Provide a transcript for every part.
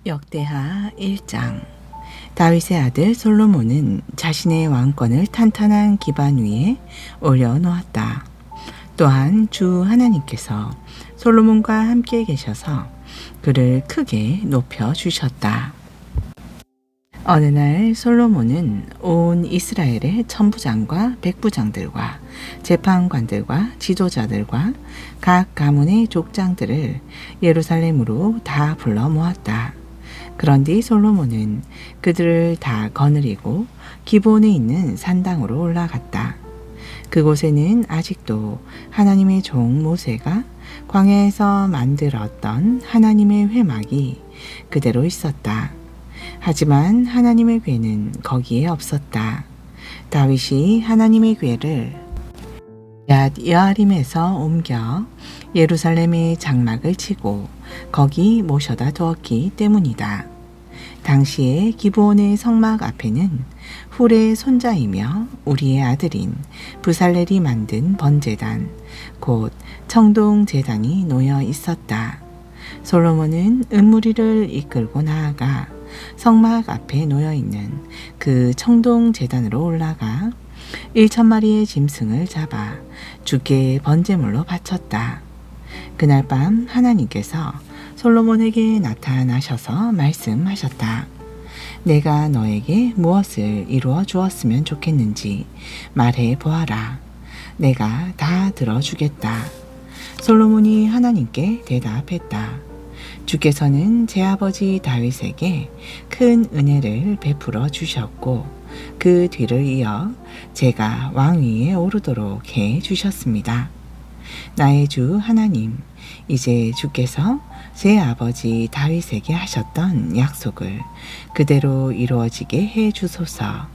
역대하 1장. 다윗의 아들 솔로몬은 자신의 왕권을 탄탄한 기반 위에 올려놓았다. 또한 주 하나님께서 솔로몬과 함께 계셔서 그를 크게 높여주셨다. 어느 날 솔로몬은 온 이스라엘의 천부장과 백부장들과 재판관들과 지도자들과 각 가문의 족장들을 예루살렘으로 다 불러 모았다. 그런뒤 솔로몬은 그들을 다 거느리고 기브온에 있는 산당으로 올라갔다. 그곳에는 아직도 하나님의 종 모세가 광야에서 만들었던 하나님의 회막이 그대로 있었다. 하지만 하나님의 궤는 거기에 없었다. 다윗이 하나님의 궤를 얏여아림에서 옮겨 예루살렘의 장막을 치고 거기 모셔다 두었기 때문이다. 당시에 기브온의 성막 앞에는 훌의 손자이며 우리의 아들인 브살렐이 만든 번제단, 곧 청동제단이 놓여 있었다. 솔로몬은 은무리를 이끌고 나아가 성막 앞에 놓여있는 그 청동제단으로 올라가 1,000마리의 짐승을 잡아 주께 번제물로 바쳤다. 그날 밤 하나님께서 솔로몬에게 나타나셔서 말씀하셨다. 내가 너에게 무엇을 이루어 주었으면 좋겠는지 말해 보아라. 내가 다 들어주겠다. 솔로몬이 하나님께 대답했다. 주께서는 제 아버지 다윗에게 큰 은혜를 베풀어 주셨고 그 뒤를 이어 제가 왕위에 오르도록 해 주셨습니다. 나의 주 하나님, 이제 주께서 제 아버지 다윗에게 하셨던 약속을 그대로 이루어지게 해 주소서.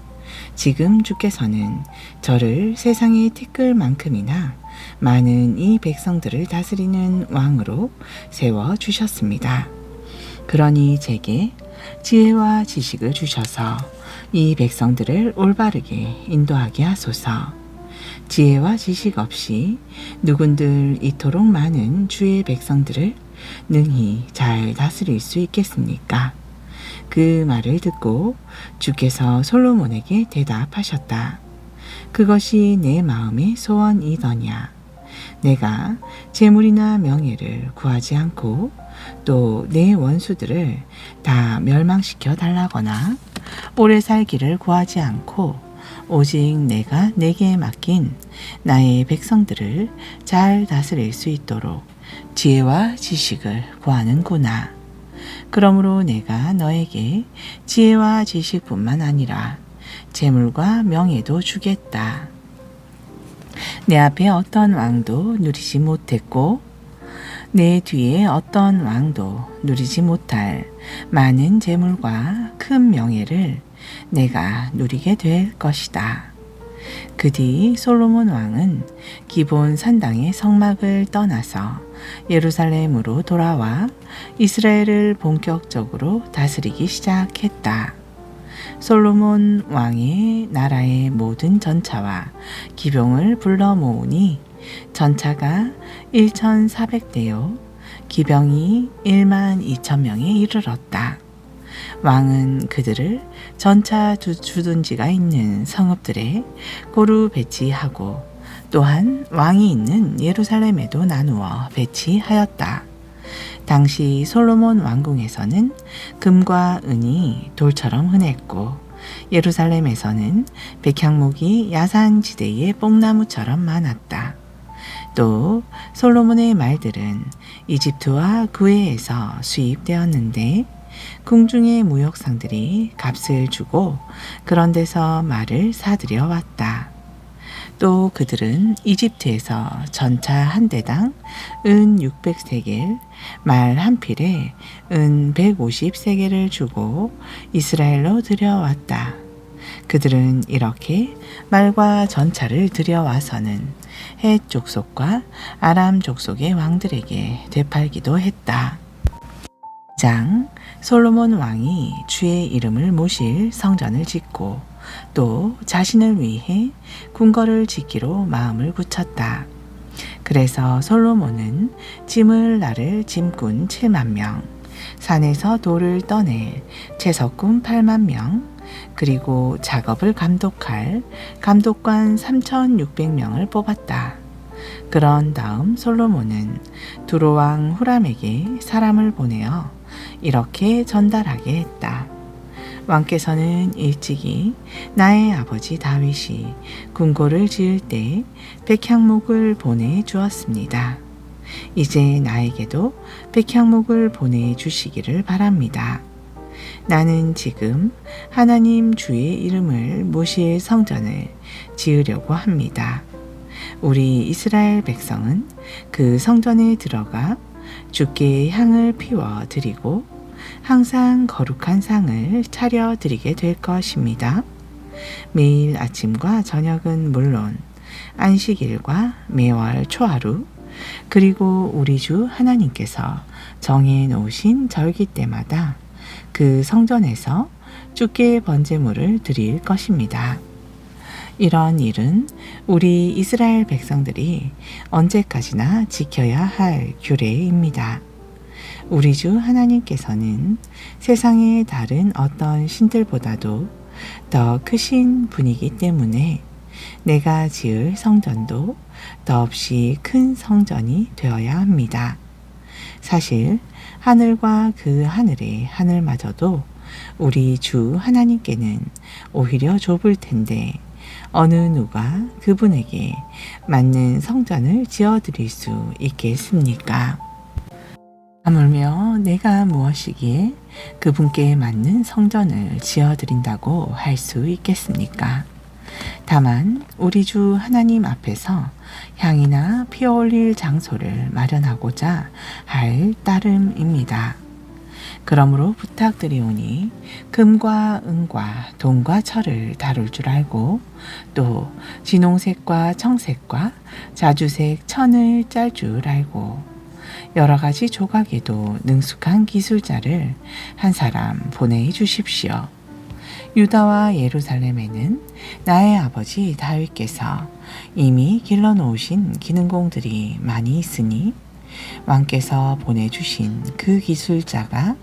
지금 주께서는 저를 세상의 티끌만큼이나 많은 이 백성들을 다스리는 왕으로 세워 주셨습니다. 그러니 제게 지혜와 지식을 주셔서 이 백성들을 올바르게 인도하게 하소서. 지혜와 지식 없이 누군들 이토록 많은 주의 백성들을 능히 잘 다스릴 수 있겠습니까? 그 말을 듣고 주께서 솔로몬에게 대답하셨다. 그것이 내 마음의 소원이더냐. 내가 재물이나 명예를 구하지 않고 또 내 원수들을 다 멸망시켜 달라거나 오래 살기를 구하지 않고 오직 내가 내게 맡긴 나의 백성들을 잘 다스릴 수 있도록 지혜와 지식을 구하는구나. 그러므로 내가 너에게 지혜와 지식뿐만 아니라 재물과 명예도 주겠다. 내 앞에 어떤 왕도 누리지 못했고 내 뒤에 어떤 왕도 누리지 못할 많은 재물과 큰 명예를 내가 누리게 될 것이다. 그 뒤 솔로몬 왕은 기브온 산당의 성막을 떠나서 예루살렘으로 돌아와 이스라엘을 본격적으로 다스리기 시작했다. 솔로몬 왕의 나라의 모든 전차와 기병을 불러 모으니 전차가 1,400대요 기병이 12,000명에 이르렀다. 왕은 그들을 전차 주둔지가 있는 성읍들에 고루 배치하고 또한 왕이 있는 예루살렘에도 나누어 배치하였다. 당시 솔로몬 왕궁에서는 금과 은이 돌처럼 흔했고 예루살렘에서는 백향목이 야산지대의 뽕나무처럼 많았다. 또 솔로몬의 말들은 이집트와 구해에서 수입되었는데 궁중의 무역상들이 값을 주고 그런 데서 말을 사들여 왔다. 또 그들은 이집트에서 전차 한 대당 은 600세겔, 말 한 필에 은 150세겔을 주고 이스라엘로 들여왔다. 그들은 이렇게 말과 전차를 들여와서는 헷 족속과 아람 족속의 왕들에게 되팔기도 했다. 장 솔로몬 왕이 주의 이름을 모실 성전을 짓고 또 자신을 위해 궁궐을 짓기로 마음을 굳혔다. 그래서 솔로몬은 짐을 나를 짐꾼 7만 명, 산에서 돌을 떠낼 채석군 8만 명, 그리고 작업을 감독할 감독관 3,600명을 뽑았다. 그런 다음 솔로몬은 두로왕 후람에게 사람을 보내어 이렇게 전달하게 했다. 왕께서는 일찍이 나의 아버지 다윗이 궁궐을 지을 때 백향목을 보내주었습니다. 이제 나에게도 백향목을 보내주시기를 바랍니다. 나는 지금 하나님 주의 이름을 모실 성전을 지으려고 합니다. 우리 이스라엘 백성은 그 성전에 들어가 주께 향을 피워 드리고 항상 거룩한 상을 차려 드리게 될 것입니다. 매일 아침과 저녁은 물론 안식일과 매월 초하루, 그리고 우리 주 하나님께서 정해 놓으신 절기 때마다 그 성전에서 주께 번제물을 드릴 것입니다. 이런 일은 우리 이스라엘 백성들이 언제까지나 지켜야 할 규례입니다. 우리 주 하나님께서는 세상의 다른 어떤 신들보다도 더 크신 분이기 때문에 내가 지을 성전도 더없이 큰 성전이 되어야 합니다. 사실 하늘과 그 하늘의 하늘마저도 우리 주 하나님께는 오히려 좁을 텐데 어느 누가 그분에게 맞는 성전을 지어드릴 수 있겠습니까? 하물며 내가 무엇이기에 그분께 맞는 성전을 지어드린다고 할 수 있겠습니까? 다만 우리 주 하나님 앞에서 향이나 피어 올릴 장소를 마련하고자 할 따름입니다. 그러므로 부탁드리오니 금과 은과 동과 철을 다룰 줄 알고 또 진홍색과 청색과 자주색 천을 짤 줄 알고 여러 가지 조각에도 능숙한 기술자를 한 사람 보내주십시오. 유다와 예루살렘에는 나의 아버지 다윗께서 이미 길러놓으신 기능공들이 많이 있으니 왕께서 보내주신 그 기술자가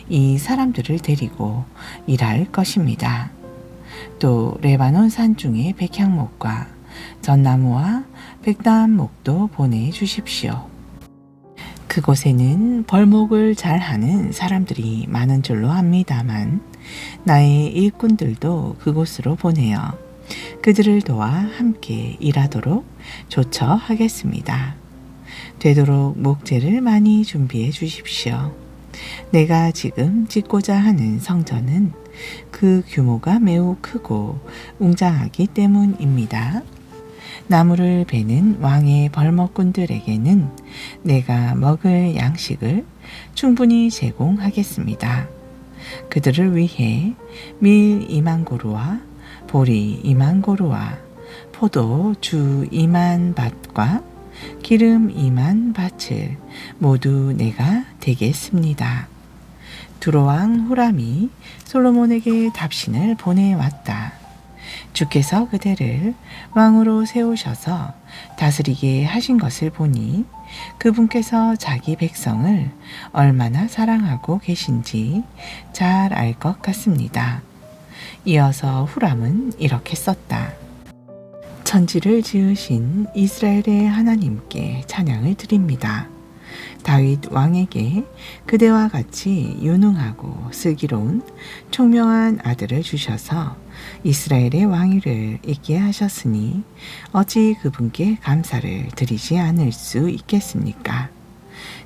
이 사람들을 데리고 일할 것입니다. 또 레바논 산 중의 백향목과 전나무와 백담목도 보내주십시오. 그곳에는 벌목을 잘하는 사람들이 많은 줄로 압니다만 나의 일꾼들도 그곳으로 보내어 그들을 도와 함께 일하도록 조처하겠습니다. 되도록 목재를 많이 준비해 주십시오. 내가 지금 짓고자 하는 성전은 그 규모가 매우 크고 웅장하기 때문입니다. 나무를 베는 왕의 벌목꾼들에게는 내가 먹을 양식을 충분히 제공하겠습니다. 그들을 위해 밀 2만 고루와 보리 2만 고루와 포도 주 2만 밭과 기름 2만 밭을 모두 내가 대겠습니다. 두로왕 후람이 솔로몬에게 답신을 보내왔다. 주께서 그대를 왕으로 세우셔서 다스리게 하신 것을 보니 그분께서 자기 백성을 얼마나 사랑하고 계신지 잘 알 것 같습니다. 이어서 후람은 이렇게 썼다. 천지를 지으신 이스라엘의 하나님께 찬양을 드립니다. 다윗 왕에게 그대와 같이 유능하고 슬기로운 총명한 아들을 주셔서 이스라엘의 왕위를 있게 하셨으니 어찌 그분께 감사를 드리지 않을 수 있겠습니까?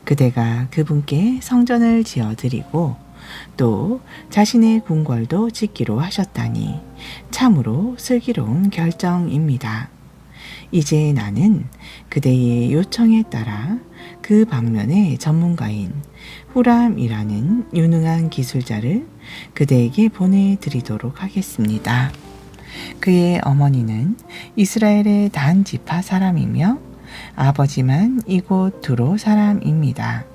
그대가 그분께 성전을 지어드리고 또 자신의 궁궐도 짓기로 하셨다니 참으로 슬기로운 결정입니다. 이제 나는 그대의 요청에 따라 그 방면의 전문가인 후람이라는 유능한 기술자를 그대에게 보내드리도록 하겠습니다. 그의 어머니는 이스라엘의 단 지파 사람이며 아버지만 이곳 두로 사람입니다.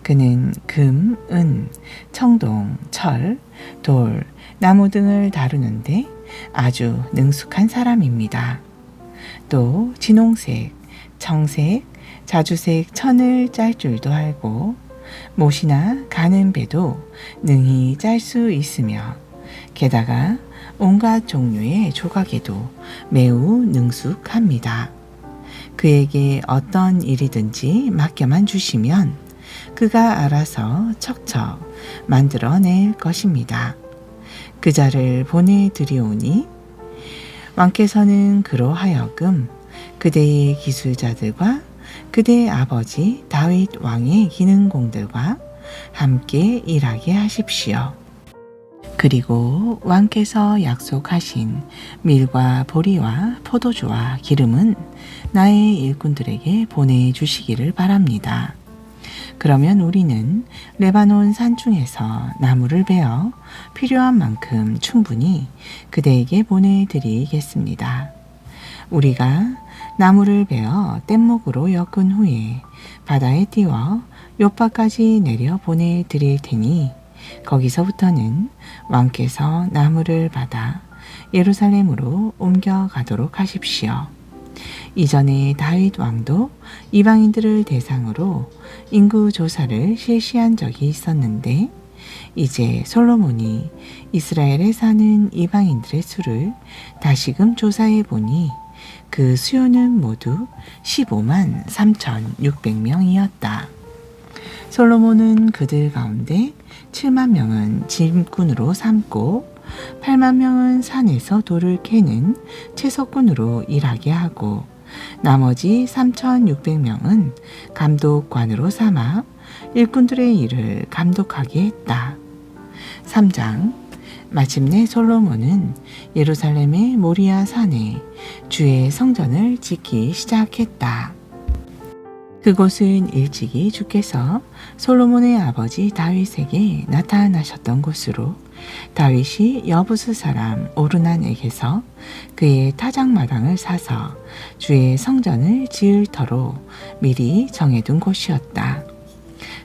그는 금, 은, 청동, 철, 돌, 나무 등을 다루는데 아주 능숙한 사람입니다. 또 진홍색, 청색, 자주색 천을 짤 줄도 알고 못이나 가는 배도 능히 짤 수 있으며 게다가 온갖 종류의 조각에도 매우 능숙합니다. 그에게 어떤 일이든지 맡겨만 주시면 그가 알아서 척척 만들어낼 것입니다. 그 자를 보내드리오니 왕께서는 그로 하여금 그대의 기술자들과 그대의 아버지 다윗 왕의 기능공들과 함께 일하게 하십시오. 그리고 왕께서 약속하신 밀과 보리와 포도주와 기름은 나의 일꾼들에게 보내주시기를 바랍니다. 그러면 우리는 레바논 산중에서 나무를 베어 필요한 만큼 충분히 그대에게 보내드리겠습니다. 우리가 나무를 베어 뗏목으로 엮은 후에 바다에 띄워 욥바까지 내려 보내드릴 테니 거기서부터는 왕께서 나무를 받아 예루살렘으로 옮겨가도록 하십시오. 이전에 다윗 왕도 이방인들을 대상으로 인구 조사를 실시한 적이 있었는데 이제 솔로몬이 이스라엘에 사는 이방인들의 수를 다시금 조사해 보니 그 수요는 모두 15만 3,600명이었다. 솔로몬은 그들 가운데 7만 명은 짐꾼으로 삼고 8만 명은 산에서 돌을 캐는 채석꾼으로 일하게 하고 나머지 3,600명은 감독관으로 삼아 일꾼들의 일을 감독하게 했다. 3장 마침내 솔로몬은 예루살렘의 모리아 산에 주의 성전을 짓기 시작했다. 그곳은 일찍이 주께서 솔로몬의 아버지 다윗에게 나타나셨던 곳으로 다윗이 여부스 사람 오르난에게서 그의 타작마당을 사서 주의 성전을 지을 터로 미리 정해둔 곳이었다.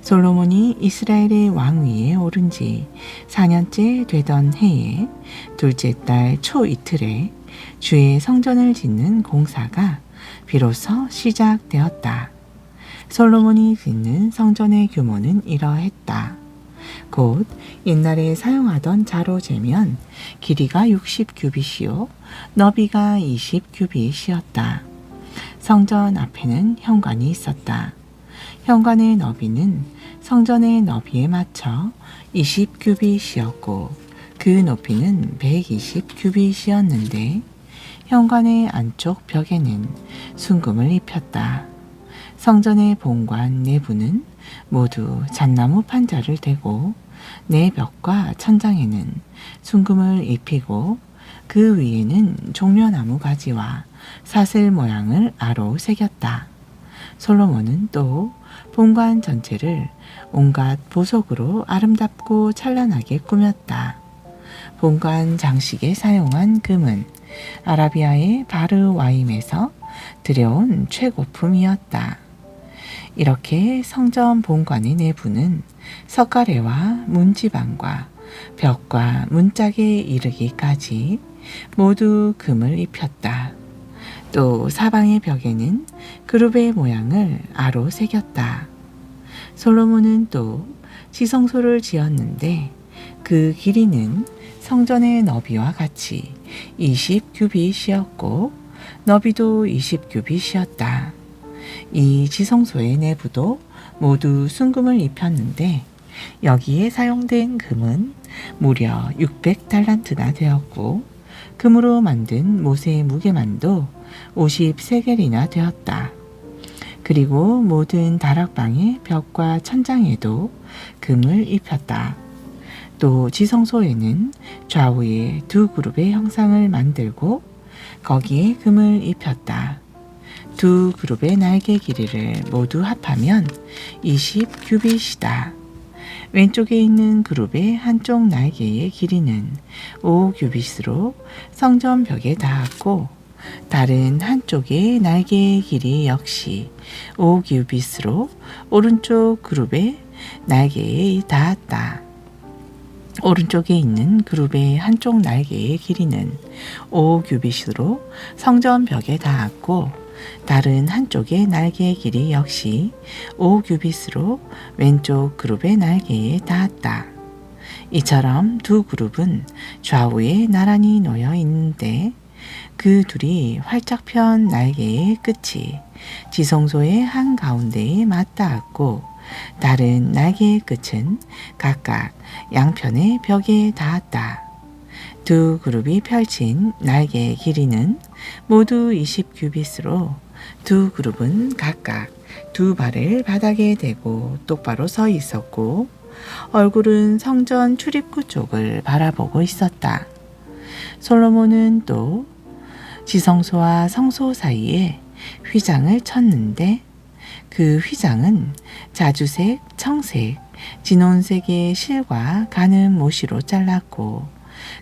솔로몬이 이스라엘의 왕위에 오른 지 4년째 되던 해에 둘째 달 초 이틀에 주의 성전을 짓는 공사가 비로소 시작되었다. 솔로몬이 짓는 성전의 규모는 이러했다. 곧 옛날에 사용하던 자로 재면 길이가 60규빗이요 너비가 20규빗이었다. 성전 앞에는 현관이 있었다. 현관의 너비는 성전의 너비에 맞춰 20규빗이었고 그 높이는 120규빗이었는데 현관의 안쪽 벽에는 순금을 입혔다. 성전의 본관 내부는 모두 잣나무 판자를 대고 내벽과 천장에는 순금을 입히고 그 위에는 종려나무 가지와 사슬 모양을 아로 새겼다. 솔로몬은 또 본관 전체를 온갖 보석으로 아름답고 찬란하게 꾸몄다. 본관 장식에 사용한 금은 아라비아의 바르와임에서 들여온 최고품이었다. 이렇게 성전 본관의 내부는 석가래와 문지방과 벽과 문짝에 이르기까지 모두 금을 입혔다. 또 사방의 벽에는 그룹의 모양을 아로 새겼다. 솔로몬은 또 지성소를 지었는데 그 길이는 성전의 너비와 같이 20규빗이었고 너비도 20규빗이었다. 이 지성소의 내부도 모두 순금을 입혔는데 여기에 사용된 금은 무려 600달란트나 되었고 금으로 만든 못의 무게만도 50세겔이나 되었다. 그리고 모든 다락방의 벽과 천장에도 금을 입혔다. 또 지성소에는 좌우에 두 그룹의 형상을 만들고 거기에 금을 입혔다. 두 그룹의 날개 길이를 모두 합하면 20규빗이다. 왼쪽에 있는 그룹의 한쪽 날개의 길이는 5규빗으로 성전 벽에 닿았고 다른 한쪽의 날개의 길이 역시 5규빗으로 오른쪽 그룹의 날개에 닿았다. 오른쪽에 있는 그룹의 한쪽 날개의 길이는 5규빗으로 성전 벽에 닿았고 다른 한쪽의 날개의 길이 역시 5규빗으로 왼쪽 그룹의 날개에 닿았다. 이처럼 두 그룹은 좌우에 나란히 놓여 있는데 그 둘이 활짝 편 날개의 끝이 지성소의 한가운데에 맞닿았고 다른 날개의 끝은 각각 양편의 벽에 닿았다. 두 그룹이 펼친 날개의 길이는 모두 20규빗으로 두 그룹은 각각 두 발을 바닥에 대고 똑바로 서 있었고 얼굴은 성전 출입구 쪽을 바라보고 있었다. 솔로몬은 또 지성소와 성소 사이에 휘장을 쳤는데 그 휘장은 자주색, 청색, 진홍색의 실과 가는 모시로 잘랐고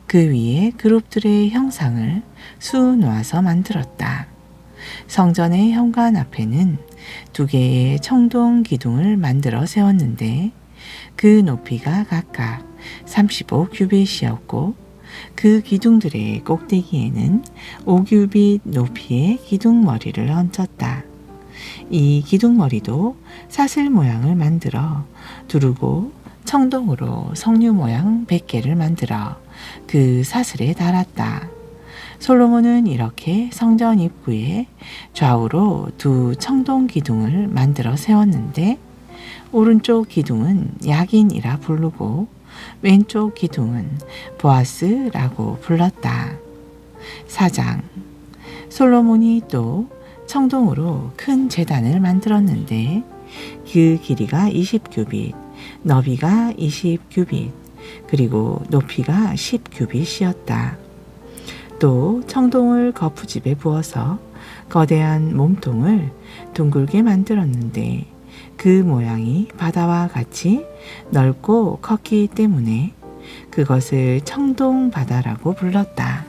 그 위에 그룹들의 형상을 수놓아서 만들었다. 성전의 현관 앞에는 두 개의 청동 기둥을 만들어 세웠는데 그 높이가 각각 35규빗이었고 그 기둥들의 꼭대기에는 5규빗 높이의 기둥머리를 얹었다. 이 기둥머리도 사슬 모양을 만들어 두르고 청동으로 석류 모양 100개를 만들어 그 사슬에 달았다. 솔로몬은 이렇게 성전 입구에 좌우로 두 청동 기둥을 만들어 세웠는데 오른쪽 기둥은 야긴이라 부르고 왼쪽 기둥은 보아스라고 불렀다. 4장 솔로몬이 또 청동으로 큰 제단을 만들었는데 그 길이가 20규빗, 너비가 20규빗, 그리고 높이가 10규빗이었다. 또 청동을 거푸집에 부어서 거대한 몸통을 둥글게 만들었는데 그 모양이 바다와 같이 넓고 컸기 때문에 그것을 청동바다라고 불렀다.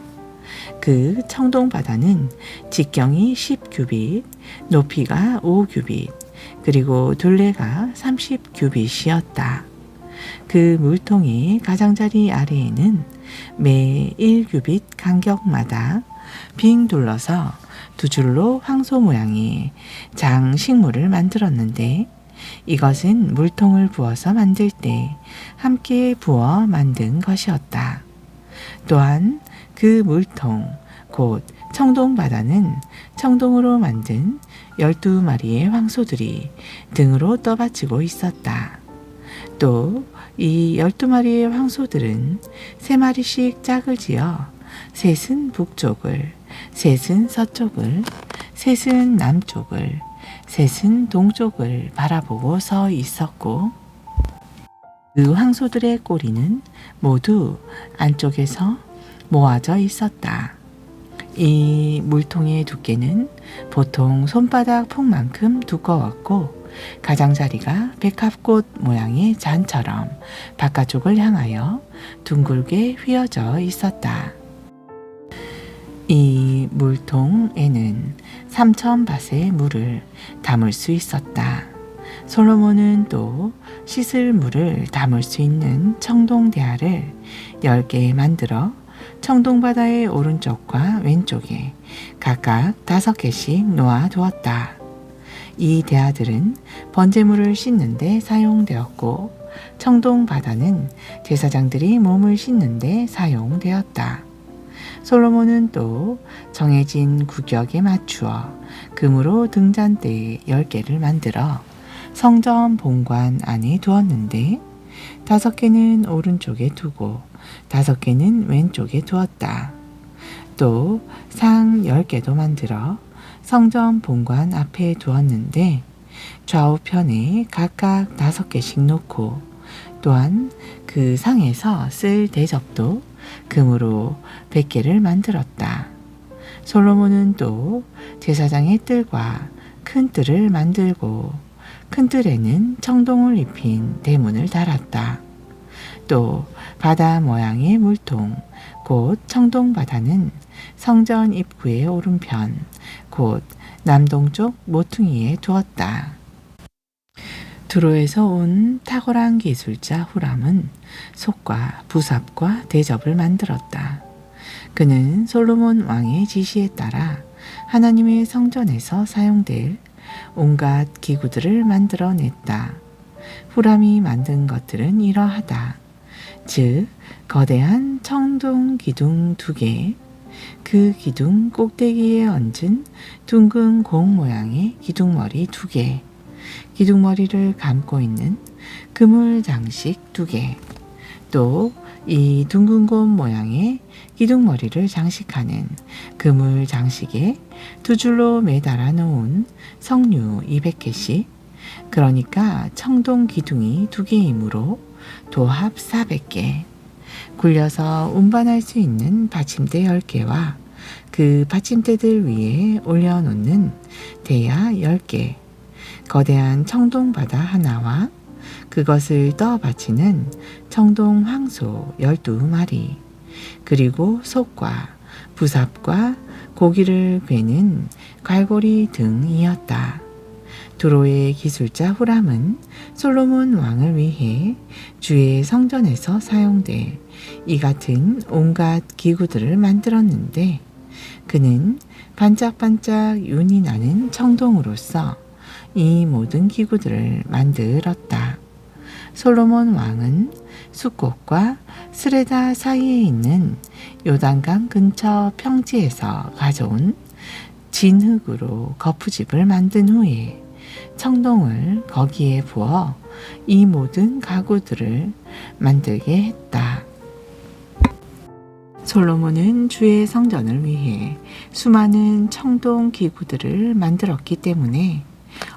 그 청동바다는 직경이 10규빗, 높이가 5규빗, 그리고 둘레가 30규빗이었다. 그 물통의 가장자리 아래에는 매 1규빗 간격마다 빙 둘러서 두 줄로 황소 모양의 장식물을 만들었는데 이것은 물통을 부어서 만들 때 함께 부어 만든 것이었다. 또한 그 물통, 곧 청동바다는 청동으로 만든 12마리의 황소들이 등으로 떠받치고 있었다. 또 이 12마리의 황소들은 3마리씩 짝을 지어 셋은 북쪽을, 셋은 서쪽을, 셋은 남쪽을, 셋은 동쪽을 바라보고 서 있었고 그 황소들의 꼬리는 모두 안쪽에서 모아져 있었다. 이 물통의 두께는 보통 손바닥 폭만큼 두꺼웠고 가장자리가 백합꽃 모양의 잔처럼 바깥쪽을 향하여 둥글게 휘어져 있었다. 이 물통에는 3000밭의 물을 담을 수 있었다. 솔로몬은 또 씻을 물을 담을 수 있는 청동대야를 10개 만들어 청동바다의 오른쪽과 왼쪽에 각각 5개씩 놓아 두었다. 이 대야들은 번제물을 씻는 데 사용되었고 청동바다는 제사장들이 몸을 씻는 데 사용되었다. 솔로몬은 또 정해진 구격에 맞추어 금으로 등잔대 10개를 만들어 성전 본관 안에 두었는데 5개는 오른쪽에 두고 5개는 왼쪽에 두었다. 또 상 10개도 만들어 성전 본관 앞에 두었는데 좌우편에 각각 5개씩 놓고 또한 그 상에서 쓸 대접도 금으로 100개를 만들었다. 솔로몬은 또 제사장의 뜰과 큰 뜰을 만들고 큰 뜰에는 청동을 입힌 대문을 달았다. 또 바다 모양의 물통, 곧 청동바다는 성전 입구의 오른편, 곧 남동쪽 모퉁이에 두었다. 두로에서 온 탁월한 기술자 후람은 솥과 부삽과 대접을 만들었다. 그는 솔로몬 왕의 지시에 따라 하나님의 성전에서 사용될 온갖 기구들을 만들어냈다. 후람이 만든 것들은 이러하다. 즉 거대한 청동 기둥 2개, 그 기둥 꼭대기에 얹은 둥근 공 모양의 기둥머리 2개, 기둥머리를 감고 있는 그물 장식 2개, 또 이 둥근 곰 모양의 기둥머리를 장식하는 그물 장식에 2줄로 매달아 놓은 석류 200개씩, 그러니까 청동 기둥이 2개이므로 도합 400개, 굴려서 운반할 수 있는 받침대 10개와 그 받침대들 위에 올려놓는 대야 10개, 거대한 청동바다 하나와 그것을 떠 받치는 청동 황소 12마리, 그리고 속과 부삽과 고기를 괴는 갈고리 등이었다. 두로의 기술자 후람은 솔로몬 왕을 위해 주의 성전에서 사용될 이 같은 온갖 기구들을 만들었는데, 그는 반짝반짝 윤이 나는 청동으로서 이 모든 기구들을 만들었다. 솔로몬 왕은 숫꽃과 스레다 사이에 있는 요단강 근처 평지에서 가져온 진흙으로 거푸집을 만든 후에 청동을 거기에 부어 이 모든 가구들을 만들게 했다. 솔로몬은 주의 성전을 위해 수많은 청동 기구들을 만들었기 때문에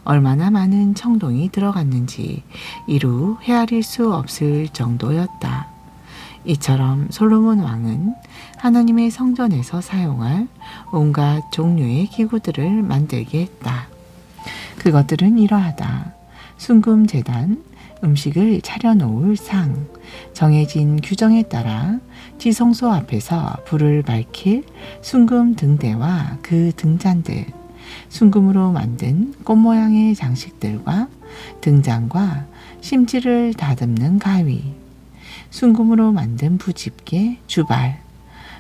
얼마나 많은 청동이 들어갔는지 이루 헤아릴 수 없을 정도였다. 이처럼 솔로몬 왕은 하나님의 성전에서 사용할 온갖 종류의 기구들을 만들게 했다. 그것들은 이러하다. 순금 제단, 음식을 차려놓을 상, 정해진 규정에 따라 지성소 앞에서 불을 밝힐 순금 등대와 그 등잔들, 순금으로 만든 꽃 모양의 장식들과 등잔과 심지를 다듬는 가위, 순금으로 만든 부집게, 주발,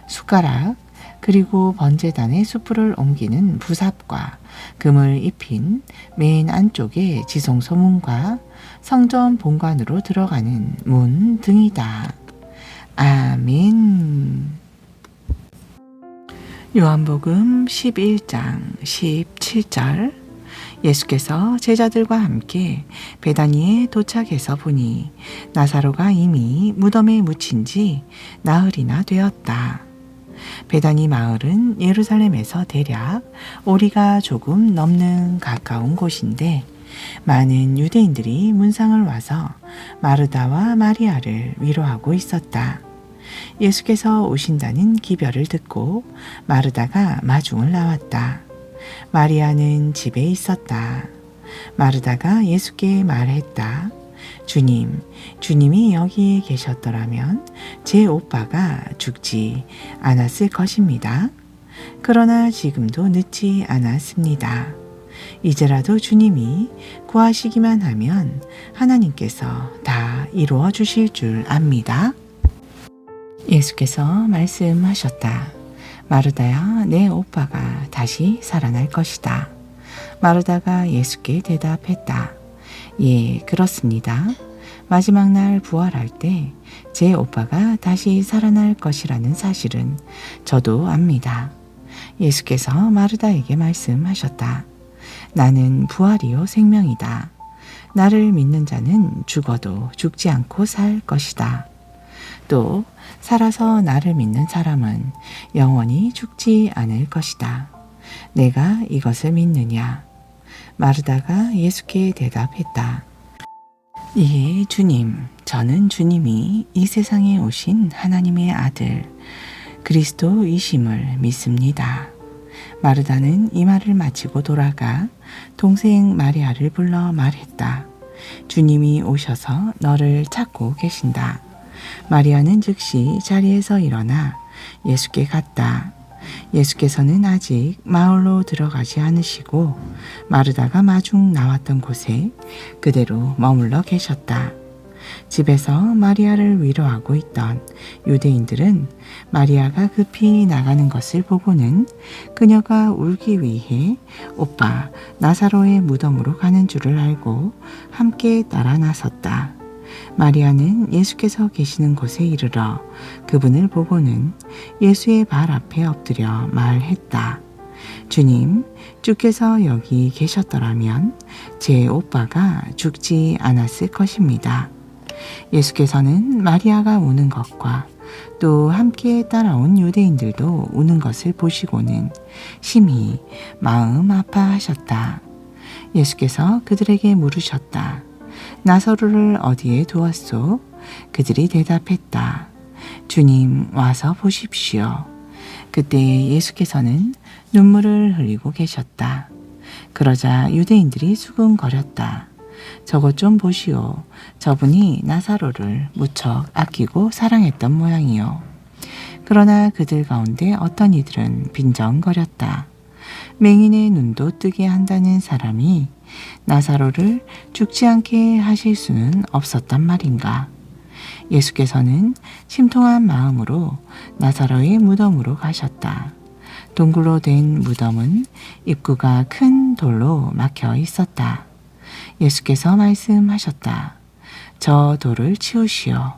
숟가락, 그리고 번제단의 숯불을 옮기는 부삽과 금을 입힌 맨 안쪽에 지성소 문과 성전 본관으로 들어가는 문 등이다. 아멘. 요한복음 11장 17절. 예수께서 제자들과 함께 베다니에 도착해서 보니 나사로가 이미 무덤에 묻힌 지 나흘이나 되었다. 베다니 마을은 예루살렘에서 대략 오리가 조금 넘는 가까운 곳인데, 많은 유대인들이 문상을 와서 마르다와 마리아를 위로하고 있었다. 예수께서 오신다는 기별을 듣고 마르다가 마중을 나왔다. 마리아는 집에 있었다. 마르다가 예수께 말했다. 주님, 주님이 여기에 계셨더라면 제 오빠가 죽지 않았을 것입니다. 그러나 지금도 늦지 않았습니다. 이제라도 주님이 구하시기만 하면 하나님께서 다 이루어 주실 줄 압니다. 예수께서 말씀하셨다. 마르다야, 내 오빠가 다시 살아날 것이다. 마르다가 예수께 대답했다. 예, 그렇습니다. 마지막 날 부활할 때 제 오빠가 다시 살아날 것이라는 사실은 저도 압니다. 예수께서 마르다에게 말씀하셨다. 나는 부활이요 생명이다. 나를 믿는 자는 죽어도 죽지 않고 살 것이다. 또 살아서 나를 믿는 사람은 영원히 죽지 않을 것이다. 내가 이것을 믿느냐? 마르다가 예수께 대답했다. 예, 주님, 저는 주님이 이 세상에 오신 하나님의 아들 그리스도이심을 믿습니다. 마르다는 이 말을 마치고 돌아가 동생 마리아를 불러 말했다. 주님이 오셔서 너를 찾고 계신다. 마리아는 즉시 자리에서 일어나 예수께 갔다. 예수께서는 아직 마을로 들어가지 않으시고 마르다가 마중 나왔던 곳에 그대로 머물러 계셨다. 집에서 마리아를 위로하고 있던 유대인들은 마리아가 급히 나가는 것을 보고는 그녀가 울기 위해 오빠 나사로의 무덤으로 가는 줄을 알고 함께 따라 나섰다. 마리아는 예수께서 계시는 곳에 이르러 그분을 보고는 예수의 발 앞에 엎드려 말했다. 주님, 주께서 여기 계셨더라면 제 오빠가 죽지 않았을 것입니다. 예수께서는 마리아가 우는 것과 또 함께 따라온 유대인들도 우는 것을 보시고는 심히 마음 아파하셨다. 예수께서 그들에게 물으셨다. 나사로를 어디에 두었소? 그들이 대답했다. 주님, 와서 보십시오. 그때 예수께서는 눈물을 흘리고 계셨다. 그러자 유대인들이 수군거렸다. 저것 좀 보시오. 저분이 나사로를 무척 아끼고 사랑했던 모양이요. 그러나 그들 가운데 어떤 이들은 빈정거렸다. 맹인의 눈도 뜨게 한다는 사람이 나사로를 죽지 않게 하실 수는 없었단 말인가. 예수께서는 심통한 마음으로 나사로의 무덤으로 가셨다. 동굴로 된 무덤은 입구가 큰 돌로 막혀 있었다. 예수께서 말씀하셨다. 저 돌을 치우시오.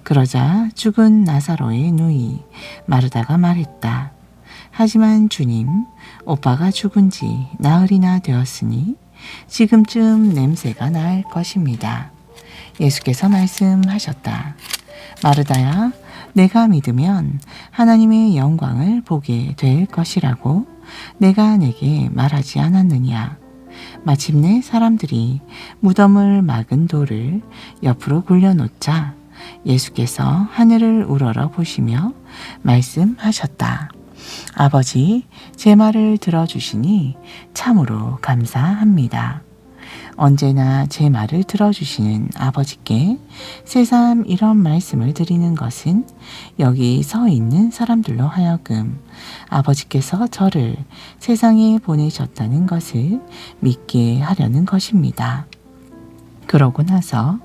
그러자 죽은 나사로의 누이 마르다가 말했다. 하지만 주님, 오빠가 죽은 지 나흘이나 되었으니 지금쯤 냄새가 날 것입니다. 예수께서 말씀하셨다. 마르다야, 내가 믿으면 하나님의 영광을 보게 될 것이라고 내가 내게 말하지 않았느냐. 마침내 사람들이 무덤을 막은 돌을 옆으로 굴려놓자 예수께서 하늘을 우러러 보시며 말씀하셨다. 아버지, 제 말을 들어주시니 참으로 감사합니다. 언제나 제 말을 들어주시는 아버지께 새삼 이런 말씀을 드리는 것은 여기 서 있는 사람들로 하여금 아버지께서 저를 세상에 보내셨다는 것을 믿게 하려는 것입니다. 그러고 나서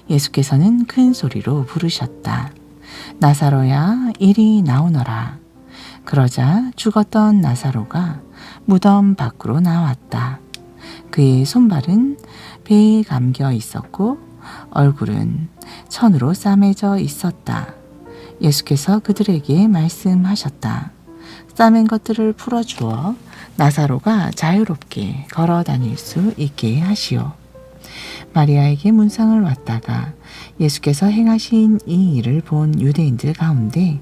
예수께서는 큰 소리로 부르셨다. 나사로야, 이리 나오너라. 그러자 죽었던 나사로가 무덤 밖으로 나왔다. 그의 손발은 배에 감겨 있었고 얼굴은 천으로 싸매져 있었다. 예수께서 그들에게 말씀하셨다. 싸맨 것들을 풀어주어 나사로가 자유롭게 걸어 다닐 수 있게 하시오. 마리아에게 문상을 왔다가 예수께서 행하신 이 일을 본 유대인들 가운데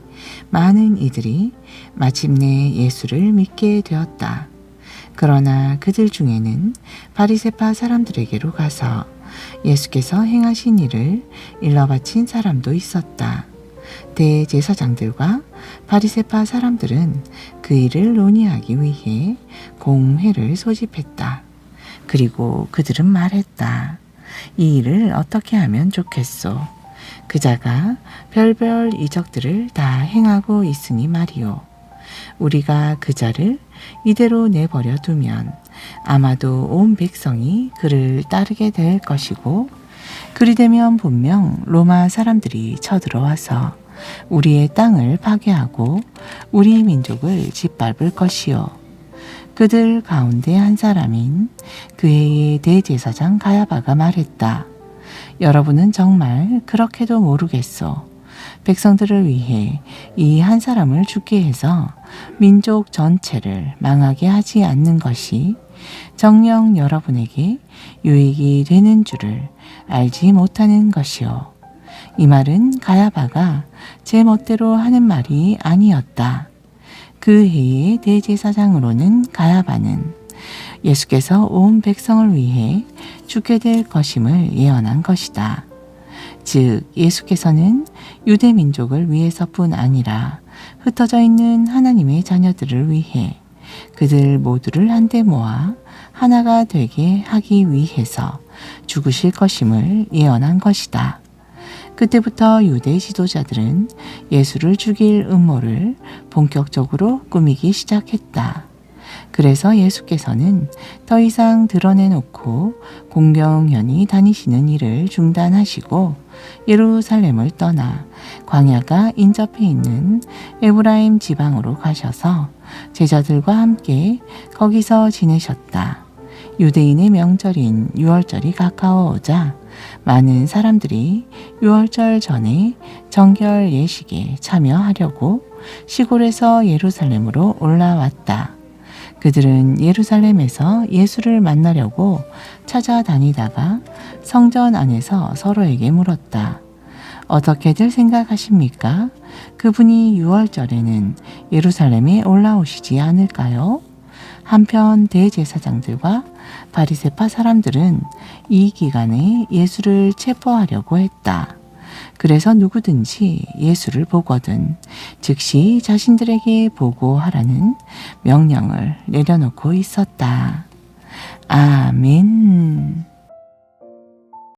많은 이들이 마침내 예수를 믿게 되었다. 그러나 그들 중에는 바리새파 사람들에게로 가서 예수께서 행하신 일을 일러바친 사람도 있었다. 대제사장들과 바리새파 사람들은 그 일을 논의하기 위해 공회를 소집했다. 그리고 그들은 말했다. 이 일을 어떻게 하면 좋겠소? 그자가 별별 이적들을 다 행하고 있으니 말이오. 우리가 그자를 이대로 내버려 두면 아마도 온 백성이 그를 따르게 될 것이고 그리 되면 분명 로마 사람들이 쳐들어와서 우리의 땅을 파괴하고 우리 민족을 짓밟을 것이요. 그들 가운데 한 사람인 그 해의 대제사장 가야바가 말했다. 여러분은 정말 그렇게도 모르겠소. 백성들을 위해 이 한 사람을 죽게 해서 민족 전체를 망하게 하지 않는 것이 정녕 여러분에게 유익이 되는 줄을 알지 못하는 것이요. 이 말은 가야바가 제 멋대로 하는 말이 아니었다. 그 해의 대제사장으로는 가야바는 예수께서 온 백성을 위해 죽게 될 것임을 예언한 것이다. 즉 예수께서는 유대 민족을 위해서뿐 아니라 흩어져 있는 하나님의 자녀들을 위해 그들 모두를 한데 모아 하나가 되게 하기 위해서 죽으실 것임을 예언한 것이다. 그때부터 유대 지도자들은 예수를 죽일 음모를 본격적으로 꾸미기 시작했다. 그래서 예수께서는 더 이상 드러내놓고 공경연히 다니시는 일을 중단하시고 예루살렘을 떠나 광야가 인접해 있는 에브라임 지방으로 가셔서 제자들과 함께 거기서 지내셨다. 유대인의 명절인 유월절이 가까워오자 많은 사람들이 유월절 전에 정결 예식에 참여하려고 시골에서 예루살렘으로 올라왔다. 그들은 예루살렘에서 예수를 만나려고 찾아다니다가 성전 안에서 서로에게 물었다. 어떻게들 생각하십니까? 그분이 유월절에는 예루살렘에 올라오시지 않을까요? 한편 대제사장들과 바리새파 사람들은 이 기간에 예수를 체포하려고 했다. 그래서 누구든지 예수를 보거든 즉시 자신들에게 보고하라는 명령을 내려놓고 있었다. 아멘.